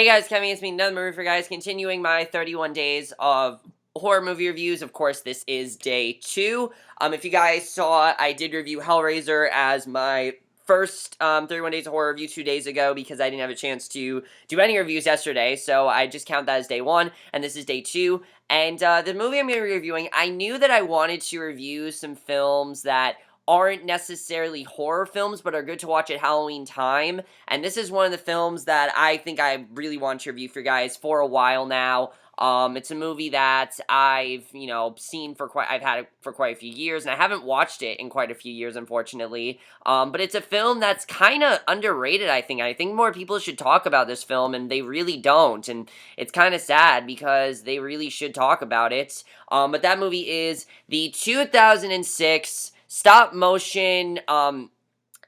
Hey guys, Kevin, it's me, another movie for guys, continuing my 31 days of horror movie reviews. Of course, this is day 2. If you guys saw, I did review Hellraiser as my first 31 days of horror review 2 days ago because I didn't have a chance to do any reviews yesterday, so I just count that as day 1, and this is day 2. And the movie I'm going to be reviewing, I knew that I wanted to review some films that aren't necessarily horror films, but are good to watch at Halloween time. And this is one of the films that I think I really want to review for you guys for a while now. It's a movie that I've I've had it for quite a few years, and I haven't watched it in quite a few years, unfortunately. But it's a film that's kind of underrated, I think. I think more people should talk about this film, and they really don't. And it's kind of sad because they really should talk about it. But that movie is the 2006 stop motion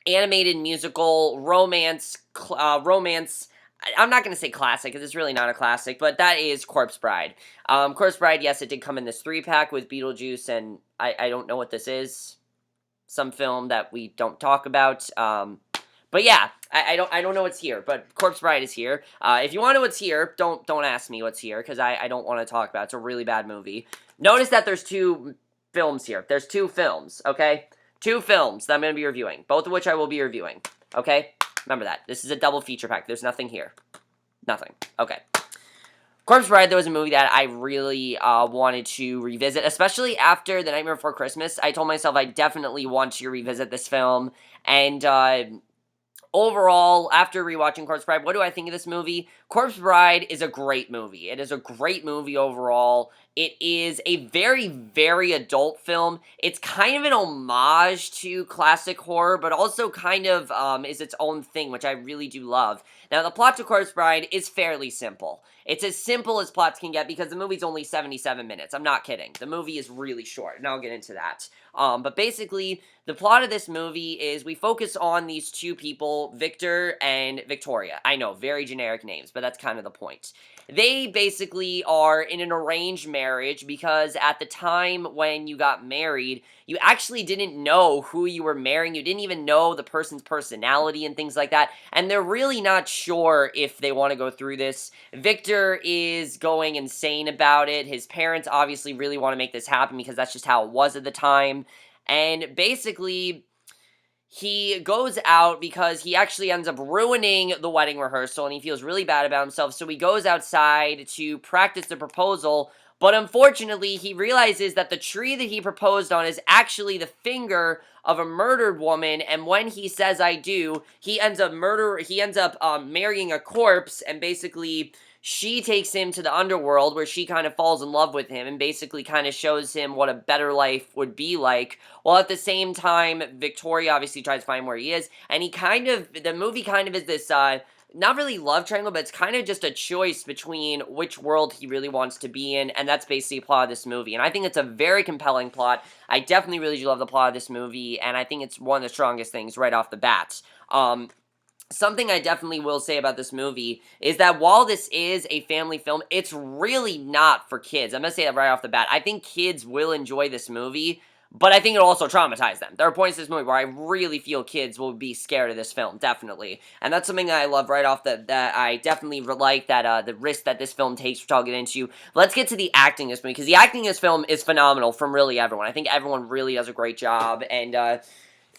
animated musical romance. I'm not going to say classic because it's really not a classic, but that is Corpse Bride. Corpse Bride, yes, it did come in this 3-pack with Beetlejuice, and I don't know what this is. Some film that we don't talk about. But yeah, I don't know what's here, but Corpse Bride is here. If you want to know what's here, don't ask me what's here because I don't want to talk about it. It's a really bad movie. Notice that there's 2 films here. There's 2 films, okay? 2 films that I'm going to be reviewing, both of which I will be reviewing, okay? Remember that. This is a double feature pack. There's nothing here. Nothing. Okay. Corpse Bride, there was a movie that I really wanted to revisit, especially after The Nightmare Before Christmas. I told myself I definitely want to revisit this film, and overall, after rewatching Corpse Bride, what do I think of this movie? Corpse Bride is a great movie. It is a great movie overall. It is a very, very adult film. It's kind of an homage to classic horror, but also kind of is its own thing, which I really do love. Now, the plot to Corpse Bride is fairly simple. It's as simple as plots can get because the movie's only 77 minutes. I'm not kidding. The movie is really short, and I'll get into that. But basically, the plot of this movie is we focus on these 2 people, Victor and Victoria. I know, very generic names, but that's kind of the point. They basically are in an arranged marriage because at the time when you got married, you actually didn't know who you were marrying. You didn't even know the person's personality and things like that. And they're really not sure if they want to go through this. Victor is going insane about it. His parents obviously really want to make this happen because that's just how it was at the time. And basically, he goes out because he actually ends up ruining the wedding rehearsal and he feels really bad about himself. So he goes outside to practice the proposal. But unfortunately, he realizes that the tree that he proposed on is actually the finger of a murdered woman. And when he says "I do," he ends up marrying a corpse, and basically she takes him to the underworld where she kind of falls in love with him and basically kind of shows him what a better life would be like. While at the same time, Victoria obviously tries to find where he is, and the movie kind of is this, not really love triangle, but it's kind of just a choice between which world he really wants to be in, and that's basically the plot of this movie. And I think it's a very compelling plot. I definitely really do love the plot of this movie, and I think it's one of the strongest things right off the bat. Something I definitely will say about this movie is that while this is a family film, it's really not for kids. I'm going to say that right off the bat. I think kids will enjoy this movie, but I think it'll also traumatize them. There are points in this movie where I really feel kids will be scared of this film, definitely. And that's something that I love right off that I definitely like, that the risk that this film takes, which I'll get into. Let's get to the acting in this movie, because the acting in this film is phenomenal from really everyone. I think everyone really does a great job, and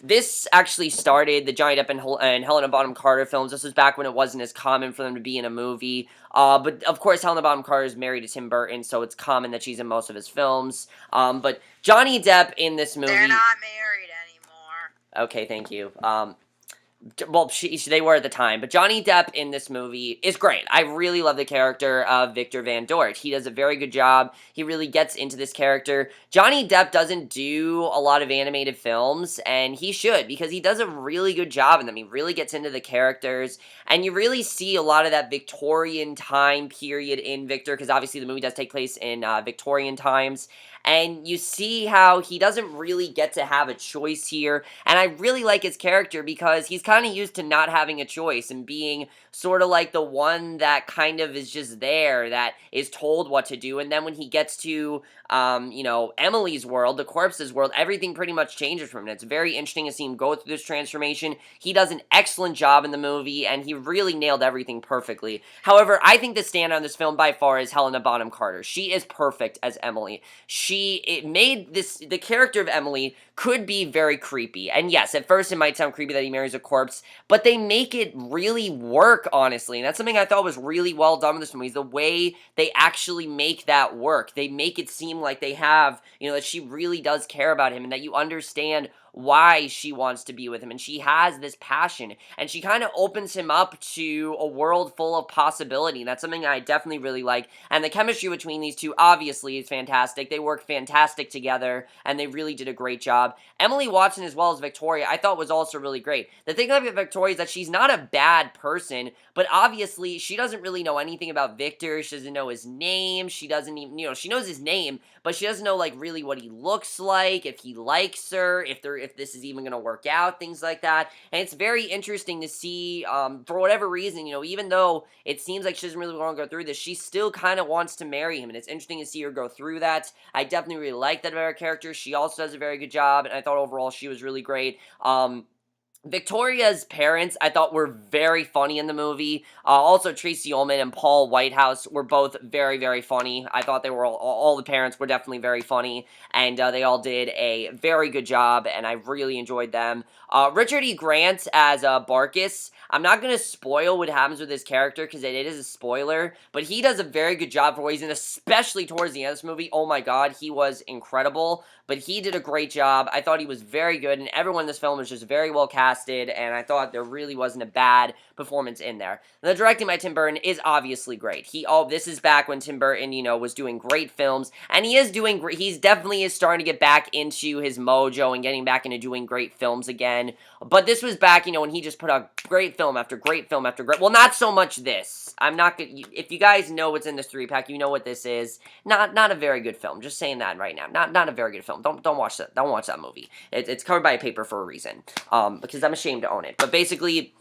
this actually started the Johnny Depp and Helena Bonham Carter films. This was back when it wasn't as common for them to be in a movie. But of course, Helena Bonham Carter is married to Tim Burton, so it's common that she's in most of his films. But Johnny Depp in this movie... They're not married anymore. Okay, thank you. Well, they were at the time, but Johnny Depp in this movie is great. I really love the character of Victor Van Dort. He does a very good job. He really gets into this character. Johnny Depp doesn't do a lot of animated films, and he should, because he does a really good job in them. He really gets into the characters, and you really see a lot of that Victorian time period in Victor, because obviously the movie does take place in Victorian times. and you see how he doesn't really get to have a choice here, and I really like his character because he's kind of used to not having a choice and being sort of like the one that kind of is just there, that is told what to do, and then when he gets to Emily's world, the corpse's world, everything pretty much changes from him. It's very interesting to see him go through this transformation. He does an excellent job in the movie, and he really nailed everything perfectly. However, I think the standout in this film by far is Helena Bonham Carter. She is perfect as Emily. It made the character of Emily could be very creepy. And yes, at first it might sound creepy that he marries a corpse, but they make it really work, honestly. And that's something I thought was really well done with this movie, is the way they actually make that work. They make it seem like they have, that she really does care about him and that you understand why she wants to be with him, and she has this passion, and she kind of opens him up to a world full of possibility, and that's something I definitely really like, and the chemistry between these two obviously is fantastic. They work fantastic together, and they really did a great job. Emily Watson, as well as Victoria, I thought was also really great. The thing about Victoria is that she's not a bad person, but obviously she doesn't really know anything about Victor. She doesn't know his name. She doesn't even, she knows his name, but she doesn't know, like, really what he looks like, if he likes her, if this is even going to work out, things like that. And it's very interesting to see, for whatever reason, even though it seems like she doesn't really want to go through this, she still kind of wants to marry him, and it's interesting to see her go through that. I definitely really like that about her character. She also does a very good job, and I thought overall she was really great. Victoria's parents, I thought, were very funny in the movie. Also, Tracy Ullman and Paul Whitehouse were both very, very funny. I thought they were all the parents were definitely very funny, and they all did a very good job, and I really enjoyed them. Richard E. Grant as Barkus, I'm not going to spoil what happens with his character because it is a spoiler, but he does a very good job for what he's in, especially towards the end of this movie. Oh my god, he was incredible, but he did a great job. I thought he was very good, and everyone in this film was just very well casted, and I thought there really wasn't a bad performance in there. The directing by Tim Burton is obviously great. This is back when Tim Burton, was doing great films, and he is doing great. He's definitely is starting to get back into his mojo and getting back into doing great films again. But this was back, when he just put out great film after great film after great. Well, not so much this. I'm not gonna. If you guys know what's in this 3-pack, you know what this is. Not a very good film. Just saying that right now. Not a very good film. Don't watch that. Don't watch that movie. It's covered by a paper for a reason. Because I'm ashamed to own it. But basically,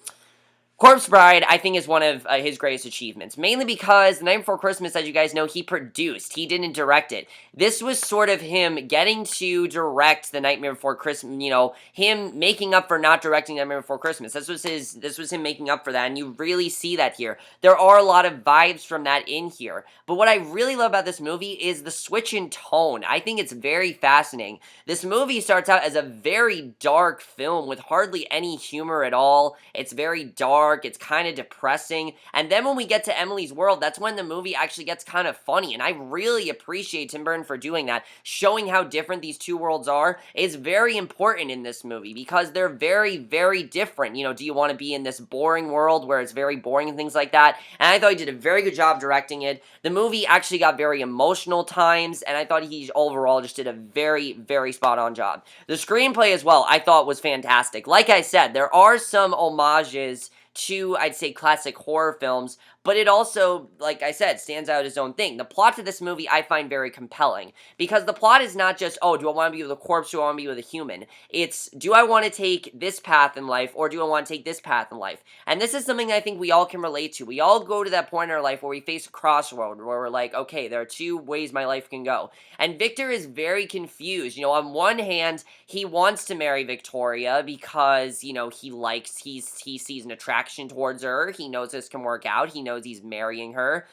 Corpse Bride, I think, is one of his greatest achievements, mainly because The Night Before Christmas, as you guys know, he produced. He didn't direct it. This was sort of him getting to direct The Nightmare Before Christmas, him making up for not directing The Nightmare Before Christmas. This was him making up for that, and you really see that here. There are a lot of vibes from that in here, but what I really love about this movie is the switch in tone. I think it's very fascinating. This movie starts out as a very dark film with hardly any humor at all. It's very dark. It's kind of depressing, and then when we get to Emily's world, that's when the movie actually gets kind of funny, and I really appreciate Tim Burton for doing that. Showing how different these two worlds are is very important in this movie, because they're very, very different. Do you want to be in this boring world where it's very boring and things like that? And I thought he did a very good job directing it. The movie actually got very emotional times, and I thought he overall just did a very, very spot-on job. The screenplay as well, I thought, was fantastic. Like I said, there are some homages to, I'd say, classic horror films, but it also, like I said, stands out as its own thing. The plot to this movie I find very compelling, because the plot is not just, oh, do I want to be with a corpse, do I want to be with a human? It's, do I want to take this path in life, or do I want to take this path in life? And this is something I think we all can relate to. We all go to that point in our life where we face a crossroad, where we're like, okay, there are two ways my life can go. And Victor is very confused. On one hand, he wants to marry Victoria because, he sees an attraction towards her. He knows this can work out. He knows he's marrying her.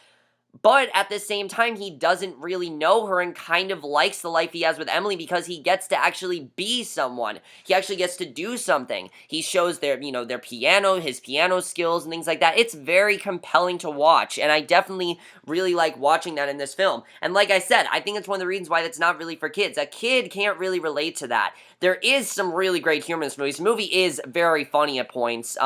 But at the same time, he doesn't really know her and kind of likes the life he has with Emily because he gets to actually be someone. He actually gets to do something. He shows their piano, his piano skills and things like that. It's very compelling to watch, and I definitely really like watching that in this film. And like I said, I think it's one of the reasons why that's not really for kids. A kid can't really relate to that. There is some really great humor in this movie. This movie is very funny at points.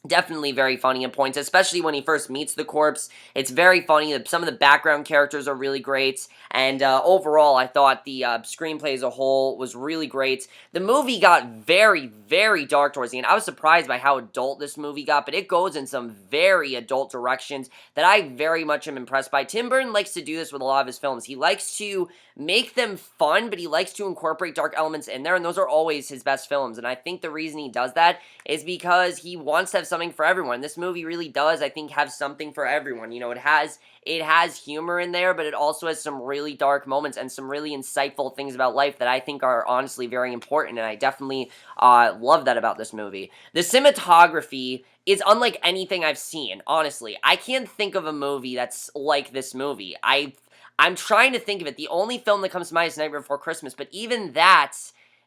Definitely very funny at points, especially when he first meets the corpse. It's very funny. Some of the background characters are really great, and overall, I thought the screenplay as a whole was really great. The movie got very, very dark towards the end. I was surprised by how adult this movie got, but it goes in some very adult directions that I very much am impressed by. Tim Burton likes to do this with a lot of his films. He likes to make them fun, but he likes to incorporate dark elements in there, and those are always his best films, and I think the reason he does that is because he wants to have something for everyone. This movie really does, I think, have something for everyone. You know, it has humor in there, but it also has some really dark moments and some really insightful things about life that I think are honestly very important, and I definitely love that about this movie. The cinematography is unlike anything I've seen, honestly. I can't think of a movie that's like this movie. I'm trying to think of it. The only film that comes to mind is Nightmare Before Christmas, but even that,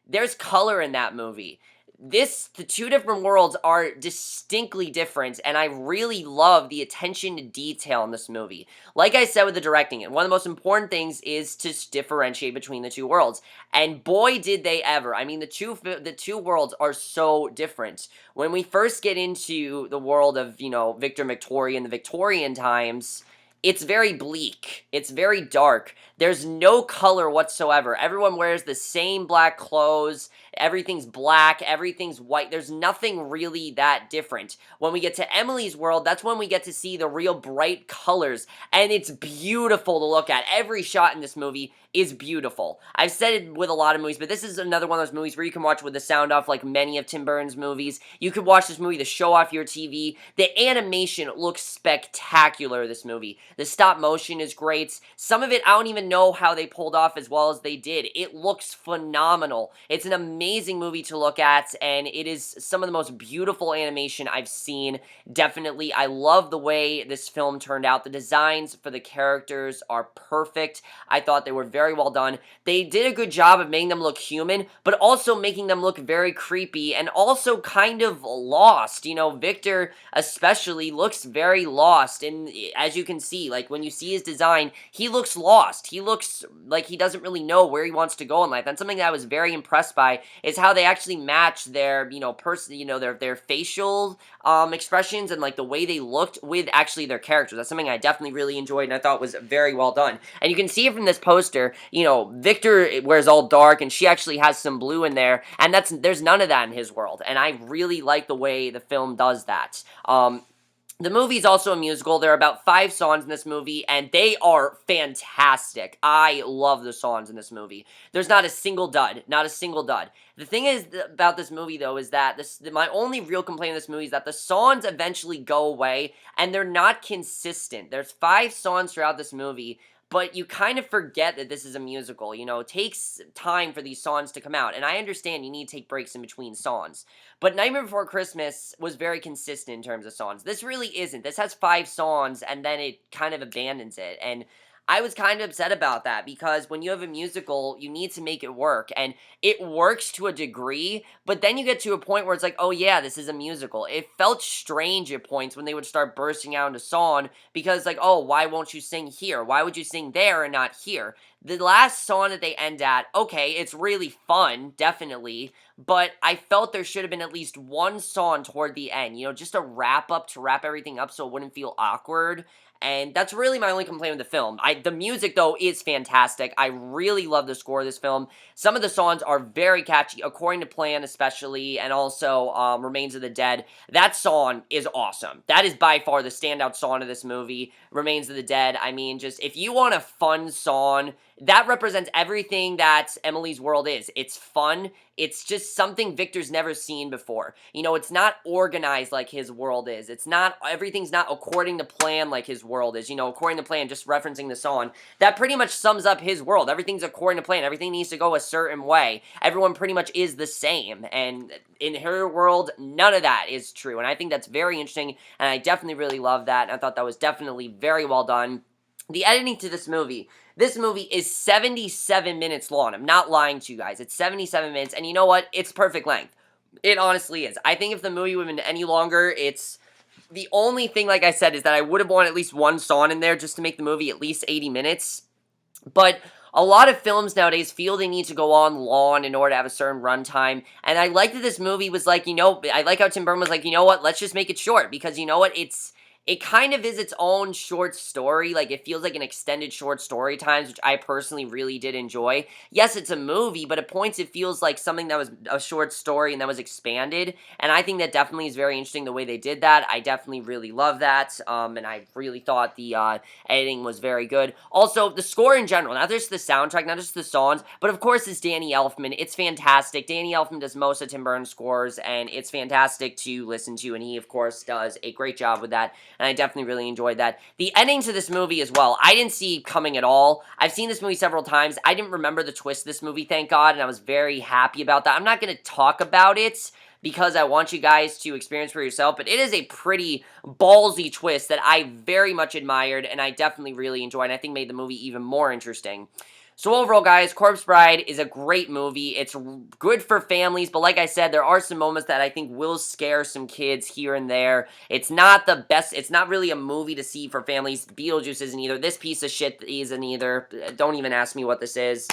there's color in that movie. The two different worlds are distinctly different, and I really love the attention to detail in this movie. Like I said with the directing, one of the most important things is to differentiate between the two worlds, and boy did they ever. I mean, the two worlds are so different. When we first get into the world of, Victor and Victoria in the Victorian times, it's very bleak. It's very dark. There's no color whatsoever. Everyone wears the same black clothes. Everything's black. Everything's white. There's nothing really that different. When we get to Emily's world, that's when we get to see the real bright colors. And it's beautiful to look at. Every shot in this movie is beautiful. I've said it with a lot of movies, but this is another one of those movies where you can watch with the sound off like many of Tim Burton's movies. You could watch this movie to show off your TV. The animation looks spectacular, this movie. The stop motion is great. Some of it, I don't even know how they pulled off as well as they did. It looks phenomenal. It's an amazing movie to look at, and it is some of the most beautiful animation I've seen. Definitely, I love the way this film turned out. The designs for the characters are perfect. I thought they were very well done. They did a good job of making them look human, but also making them look very creepy and also kind of lost. Victor especially looks very lost, and as you can see, like when you see his design, he looks lost. He looks like he doesn't really know where he wants to go in life. And something that I was very impressed by is how they actually match their, their facial expressions and like the way they looked with actually their characters. That's something I definitely really enjoyed and I thought was very well done. And you can see it from this poster, Victor wears all dark and she actually has some blue in there, and there's none of that in his world. And I really like the way the film does that. The movie's also a musical. There are about 5 songs in this movie, and they are fantastic. I love the songs in this movie. There's not a single dud. Not a single dud. The thing is about this movie, though, is that my only real complaint of this movie is that the songs eventually go away, and they're not consistent. There's 5 songs throughout this movie, but you kind of forget that this is a musical. It takes time for these songs to come out, and I understand you need to take breaks in between songs. But Nightmare Before Christmas was very consistent in terms of songs. This really isn't. This has 5 songs, and then it kind of abandons it, and I was kind of upset about that because when you have a musical, you need to make it work, and it works to a degree, but then you get to a point where it's like, oh yeah, this is a musical. It felt strange at points when they would start bursting out into song because like, oh, why won't you sing here? Why would you sing there and not here? The last song that they end at, okay, it's really fun, definitely, but I felt there should have been at least one song toward the end, just a wrap up to wrap everything up so it wouldn't feel awkward. And that's really my only complaint with the film. The music, though, is fantastic. I really love the score of this film. Some of the songs are very catchy, According to Plan especially, and also Remains of the Dead. That song is awesome. That is by far the standout song of this movie, Remains of the Dead. I mean, just if you want a fun song, that represents everything that Emily's World is. It's fun. It's just something Victor's never seen before. It's not organized like his world is. Everything's not according to plan like his world is. According to plan, just referencing the song, that pretty much sums up his world. Everything's according to plan. Everything needs to go a certain way. Everyone pretty much is the same. And in her world, none of that is true. And I think that's very interesting, and I definitely really love that. And I thought that was definitely very well done. The editing to this movie is 77 minutes long. I'm not lying to you guys. It's 77 minutes, and you know what? It's perfect length. It honestly is. I think if the movie would have been any longer, it's... The only thing, like I said, is that I would have wanted at least one song in there just to make the movie at least 80 minutes. But A lot of films nowadays feel they need to go on long in order to have a certain runtime, and I like that this movie was like, I like how Tim Burton was like, you know what, let's just make it short, because you know what, it kind of is its own short story. Like, it feels like an extended short story times, which I personally really did enjoy. Yes, it's a movie, but at points it feels like something that was a short story and that was expanded, and I think that definitely is very interesting the way they did that. I definitely really love that, and I really thought the editing was very good. Also, the score in general, not just the soundtrack, not just the songs, but of course it's Danny Elfman. It's fantastic. Danny Elfman does most of Tim Burton's scores, and it's fantastic to listen to, and he, of course, does a great job with that, and I definitely really enjoyed that. The ending to this movie as well, I didn't see coming at all. I've seen this movie several times. I didn't remember the twist of this movie, thank God, and I was very happy about that. I'm not going to talk about it because I want you guys to experience for yourself, but it is a pretty ballsy twist that I very much admired, and I definitely really enjoyed, and I think made the movie even more interesting. So overall, guys, Corpse Bride is a great movie. It's good for families, but like I said, there are some moments that I think will scare some kids here and there. It's not the best. It's not really a movie to see for families. Beetlejuice isn't either. This piece of shit isn't either. Don't even ask me what this is.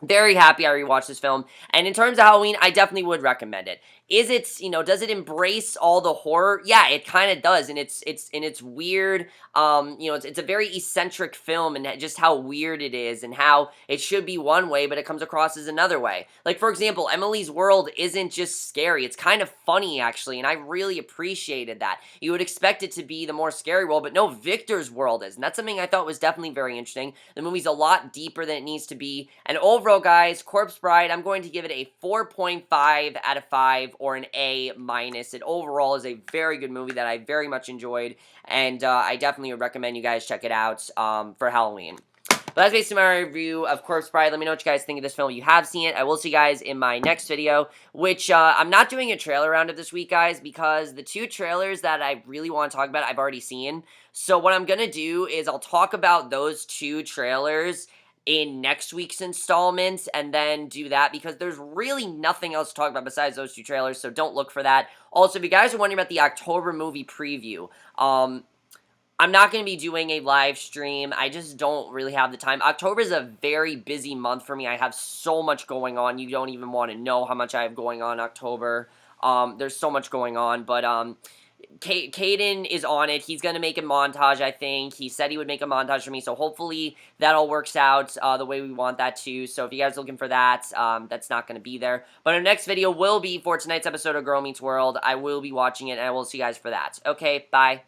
Very happy I rewatched this film. And in terms of Halloween, I definitely would recommend it. Is it, does it embrace all the horror? Yeah, it kind of does. And it's weird. It's a very eccentric film, and just how weird it is, and how it should be one way, but it comes across as another way. Like, for example, Emily's World isn't just scary. It's kind of funny, actually, and I really appreciated that. You would expect it to be the more scary world, but no, Victor's World is. And that's something I thought was definitely very interesting. The movie's a lot deeper than it needs to be. And overall, guys, Corpse Bride, I'm going to give it a 4.5 out of 5, or an A minus. It overall is a very good movie that I very much enjoyed, and I definitely would recommend you guys check it out for Halloween. But that's basically my review of Corpse Bride. Let me know what you guys think of this film if you have seen it. I will see you guys in my next video, which I'm not doing a trailer round of this week, guys, because the two trailers that I really want to talk about, I've already seen. So what I'm going to do is I'll talk about those two trailers in next week's installments, and then do that, because there's really nothing else to talk about besides those two trailers, so don't look for that. Also, if you guys are wondering about the October movie preview, I'm not going to be doing a live stream. I just don't really have the time. October is a very busy month for me. I have so much going on. You don't even want to know how much I have going on in October. There's so much going on, but Caden is on it. He's going to make a montage, I think. He said he would make a montage for me, so hopefully that all works out the way we want that to. So if you guys are looking for that, that's not going to be there. But our next video will be for tonight's episode of Girl Meets World. I will be watching it, and I will see you guys for that. Okay, bye.